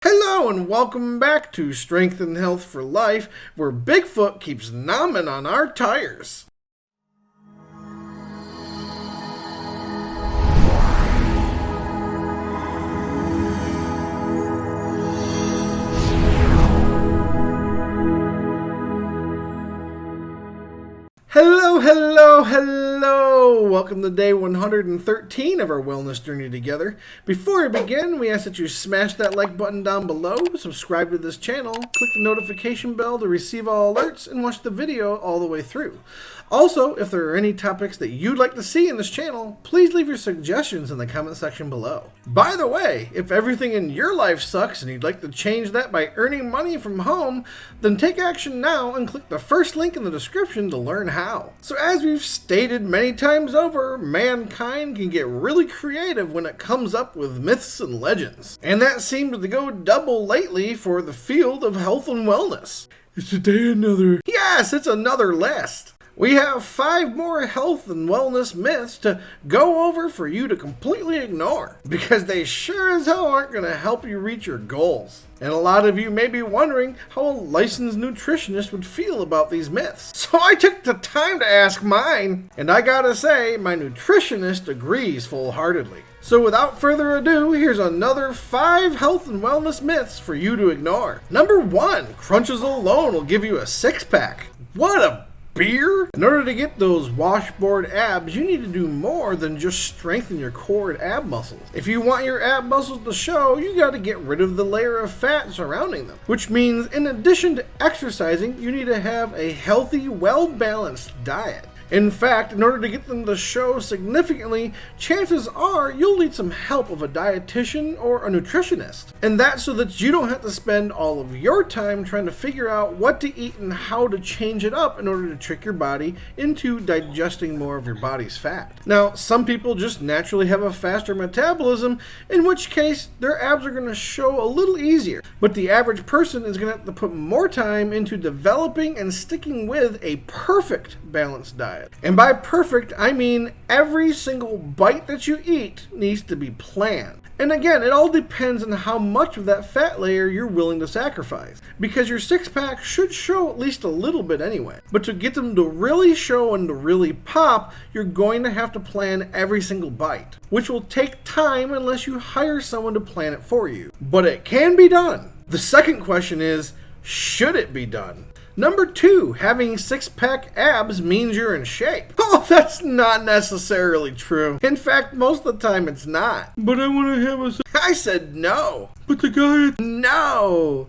Hello and welcome back to Strength and Health for Life, where Bigfoot keeps nomming on our tires. Hello! Welcome to day 113 of our wellness journey together. Before we begin, we ask that you smash that like button down below, subscribe to this channel, click the notification bell to receive all alerts, and watch the video all the way through. Also, if there are any topics that you'd like to see in this channel, please leave your suggestions in the comment section below. By the way, if everything in your life sucks and you'd like to change that by earning money from home, then take action now and click the first link in the description to learn how. So as we've stated many times over, mankind can get really creative when it comes up with myths and legends. And that seems to go double lately for the field of health and wellness. It's today another... Yes, it's another list. We have 5 more health and wellness myths to go over for you to completely ignore, because they sure as hell aren't going to help you reach your goals. And a lot of you may be wondering how a licensed nutritionist would feel about these myths. So I took the time to ask mine, and I gotta say, my nutritionist agrees full-heartedly. So without further ado, here's another 5 health and wellness myths for you to ignore. Number 1, crunches alone will give you a six-pack. What a beer? In order to get those washboard abs, you need to do more than just strengthen your core and ab muscles. If you want your ab muscles to show, you got to get rid of the layer of fat surrounding them. Which means, in addition to exercising, you need to have a healthy, well-balanced diet. In fact, in order to get them to show significantly, chances are you'll need some help of a dietitian or a nutritionist. And that's so that you don't have to spend all of your time trying to figure out what to eat and how to change it up in order to trick your body into digesting more of your body's fat. Now, some people just naturally have a faster metabolism, in which case their abs are going to show a little easier. But the average person is going to have to put more time into developing and sticking with a perfect balanced diet. And by perfect, I mean every single bite that you eat needs to be planned. And again, it all depends on how much of that fat layer you're willing to sacrifice, because your six-pack should show at least a little bit anyway. But to get them to really show and to really pop, you're going to have to plan every single bite, which will take time unless you hire someone to plan it for you. But it can be done. The second question is, should it be done? Number 2, having six-pack abs means you're in shape. Oh, that's not necessarily true. In fact, most of the time it's not. But I want to have a... I said no. But the guy... No.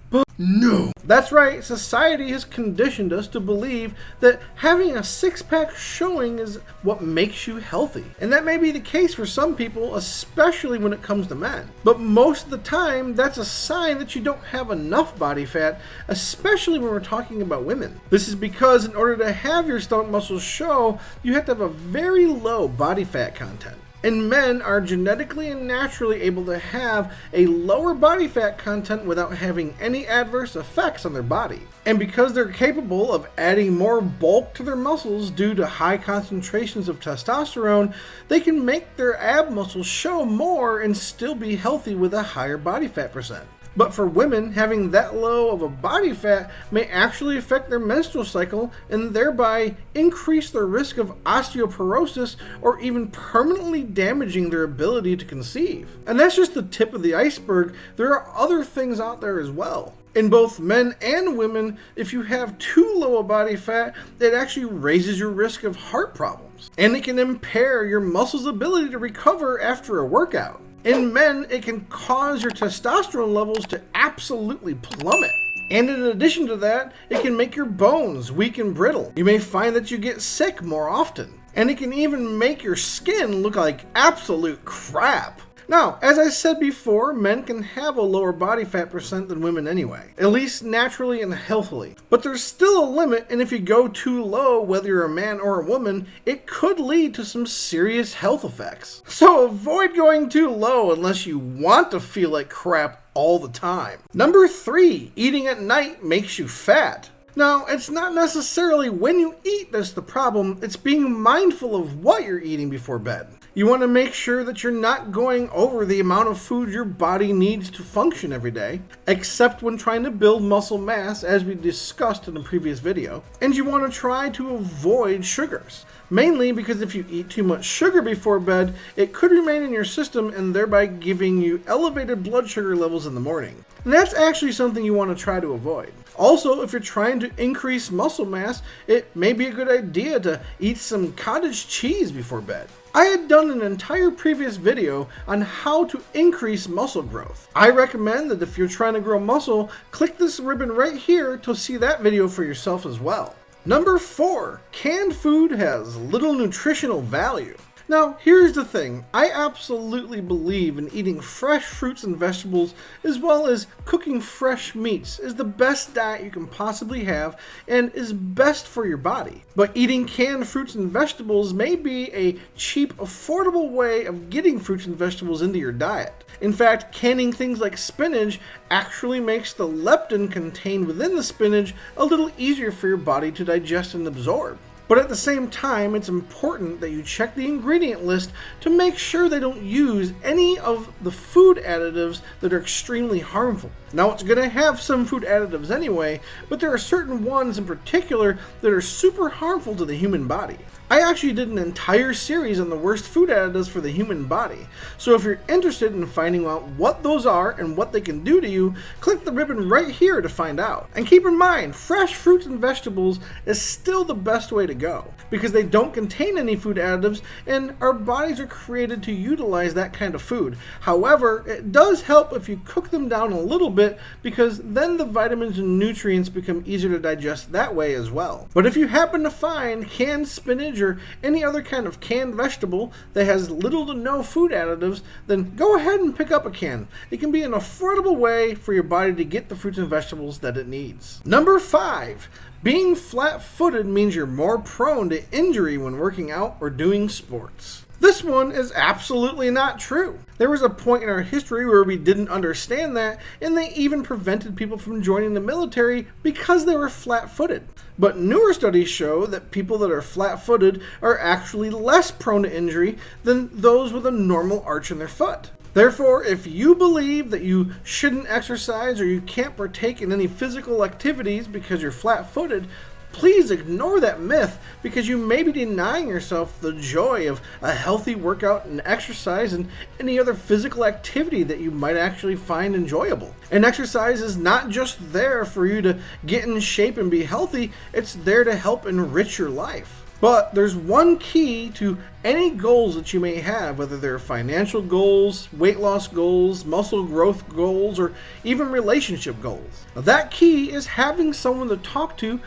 But no. That's right, society has conditioned us to believe that having a six-pack showing is what makes you healthy. And that may be the case for some people, especially when it comes to men. But most of the time, that's a sign that you don't have enough body fat, especially when we're talking about women. This is because in order to have your stomach muscles show, you have to have a very low body fat content. And men are genetically and naturally able to have a lower body fat content without having any adverse effects on their body. And because they're capable of adding more bulk to their muscles due to high concentrations of testosterone, they can make their ab muscles show more and still be healthy with a higher body fat percent. But for women, having that low of a body fat may actually affect their menstrual cycle and thereby increase their risk of osteoporosis or even permanently damaging their ability to conceive. And that's just the tip of the iceberg. There are other things out there as well. In both men and women, if you have too low a body fat, it actually raises your risk of heart problems. And it can impair your muscles' ability to recover after a workout. In men, it can cause your testosterone levels to absolutely plummet. And in addition to that, it can make your bones weak and brittle. You may find that you get sick more often. And it can even make your skin look like absolute crap. Now, as I said before, men can have a lower body fat percent than women anyway, at least naturally and healthily. But there's still a limit, and if you go too low, whether you're a man or a woman, it could lead to some serious health effects. So avoid going too low unless you want to feel like crap all the time. Number 3, eating at night makes you fat. Now, it's not necessarily when you eat that's the problem, it's being mindful of what you're eating before bed. You want to make sure that you're not going over the amount of food your body needs to function every day, except when trying to build muscle mass, as we discussed in a previous video. And you want to try to avoid sugars, mainly because if you eat too much sugar before bed, it could remain in your system and thereby giving you elevated blood sugar levels in the morning. And that's actually something you want to try to avoid. Also, if you're trying to increase muscle mass, it may be a good idea to eat some cottage cheese before bed. I had done an entire previous video on how to increase muscle growth. I recommend that if you're trying to grow muscle, click this ribbon right here to see that video for yourself as well. Number 4, canned food has little nutritional value. Now, here's the thing. I absolutely believe in eating fresh fruits and vegetables, as well as cooking fresh meats is the best diet you can possibly have and is best for your body. But eating canned fruits and vegetables may be a cheap, affordable way of getting fruits and vegetables into your diet. In fact, canning things like spinach actually makes the leptin contained within the spinach a little easier for your body to digest and absorb. But at the same time, it's important that you check the ingredient list to make sure they don't use any of the food additives that are extremely harmful. Now, it's going to have some food additives anyway, but there are certain ones in particular that are super harmful to the human body. I actually did an entire series on the worst food additives for the human body. So if you're interested in finding out what those are and what they can do to you, click the ribbon right here to find out. And keep in mind, fresh fruits and vegetables is still the best way to go because they don't contain any food additives and our bodies are created to utilize that kind of food. However, it does help if you cook them down a little bit because then the vitamins and nutrients become easier to digest that way as well. But if you happen to find canned spinach or any other kind of canned vegetable that has little to no food additives, then go ahead and pick up a can. It can be an affordable way for your body to get the fruits and vegetables that it needs. Number 5, being flat-footed means you're more prone to injury when working out or doing sports. This one is absolutely not true. There was a point in our history where we didn't understand that, and they even prevented people from joining the military because they were flat-footed. But newer studies show that people that are flat-footed are actually less prone to injury than those with a normal arch in their foot. Therefore, if you believe that you shouldn't exercise or you can't partake in any physical activities because you're flat-footed, please ignore that myth because you may be denying yourself the joy of a healthy workout and exercise and any other physical activity that you might actually find enjoyable. And exercise is not just there for you to get in shape and be healthy, it's there to help enrich your life. But there's one key to any goals that you may have, whether they're financial goals, weight loss goals, muscle growth goals, or even relationship goals. Now, that key is having someone to talk to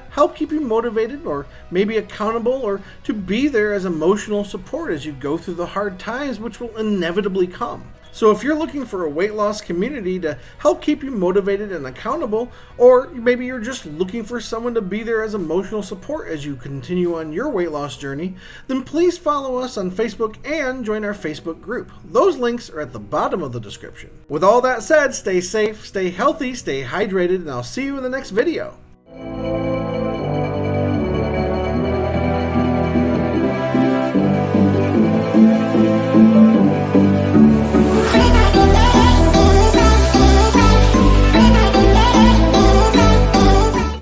help keep you motivated or maybe accountable or to be there as emotional support as you go through the hard times which will inevitably come. So if you're looking for a weight loss community to help keep you motivated and accountable, or maybe you're just looking for someone to be there as emotional support as you continue on your weight loss journey, then please follow us on Facebook and join our Facebook group. Those links are at the bottom of the description. With all that said, stay safe, stay healthy, stay hydrated, and I'll see you in the next video.